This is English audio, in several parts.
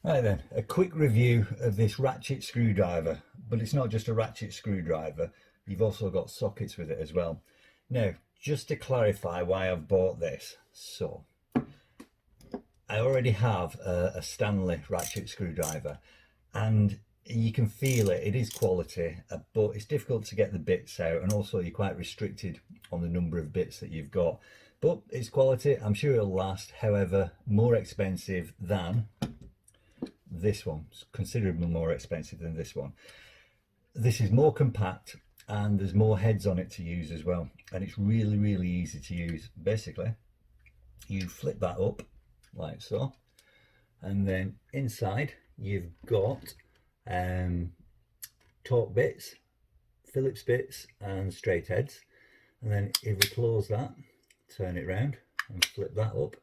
Right then, a quick review of this ratchet screwdriver, but it's not just a ratchet screwdriver, you've also got sockets with it as well. Now, just to clarify why I've bought this, so I already have a Stanley ratchet screwdriver and you can feel it, it is quality, but it's difficult to get the bits out, and also you're quite restricted on the number of bits that you've got. But it's quality, I'm sure it'll last, however, more expensive than this one. It's considerably more expensive than this one. This is more compact and there's more heads on it to use as well, and it's really easy to use. Basically, you flip that up like so, and then inside you've got Torx bits, Phillips bits and straight heads. And then if we close that, turn it round and flip that up,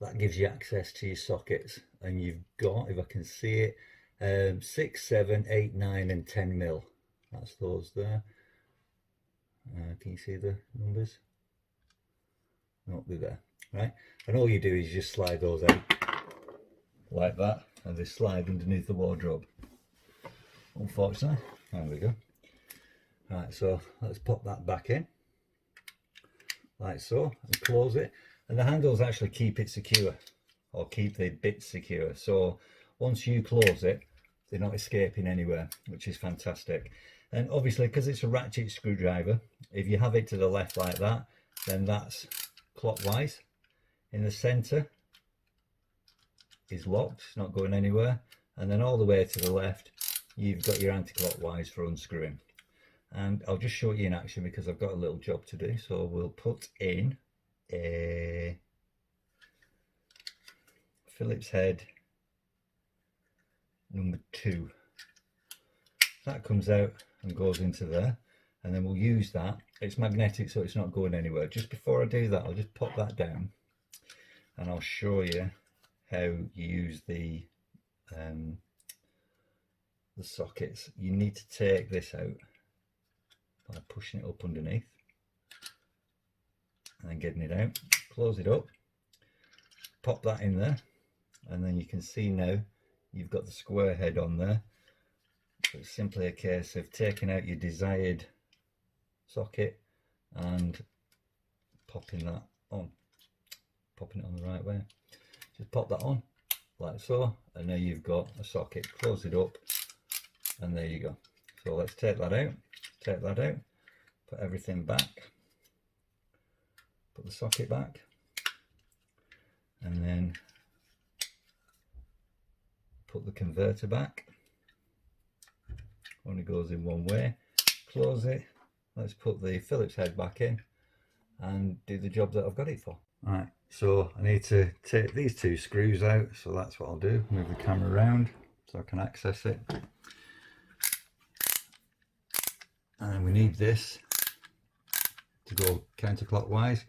that gives you access to your sockets, and you've got, if I can see it, 6, 7, 8, 9 and 10 mil. That's those there. Can you see the numbers? No, they're there, right? And all you do is just slide those out like that, and they slide underneath the wardrobe, unfortunately. There we go. Right, so let's pop that back in like so and close it. And the handles actually keep it secure, or keep the bits secure, so once you close it they're not escaping anywhere, which is fantastic. And obviously, because it's a ratchet screwdriver, if you have it to the left like that, then that's clockwise. In the center is locked, it's not going anywhere, and then all the way to the left you've got your anti-clockwise for unscrewing. And I'll just show you in action because I've got a little job to do. So we'll put in a Phillips head number 2. That comes out and goes into there, and then we'll use that. It's magnetic, so it's not going anywhere. Just before I do that, I'll just pop that down and I'll show you how you use the sockets. You need to take this out by pushing it up underneath and then getting it out. Close it up, pop that in there, and then you can see now you've got the square head on there. So it's simply a case of taking out your desired socket and popping that on, popping it on the right way. Just pop that on like so, and now you've got a socket. Close it up, and there you go. So let's take that out, put everything back, put the socket back, and then put the converter back. Only goes in one way. Close it. Let's put the Phillips head back in and do the job that I've got it for. Alright, so I need to take these 2 screws out, so that's what I'll do. Move the camera around so I can access it. And we need this to go counterclockwise.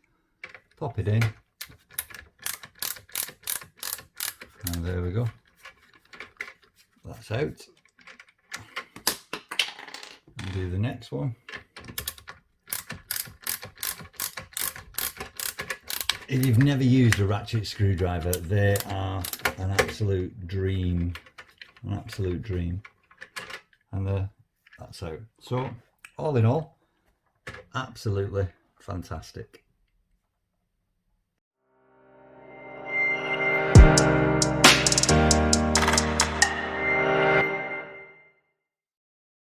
Pop it in, and there we go. That's out. And do the next one. If you've never used a ratchet screwdriver, they are an absolute dream, and that's out. So all in all, absolutely fantastic.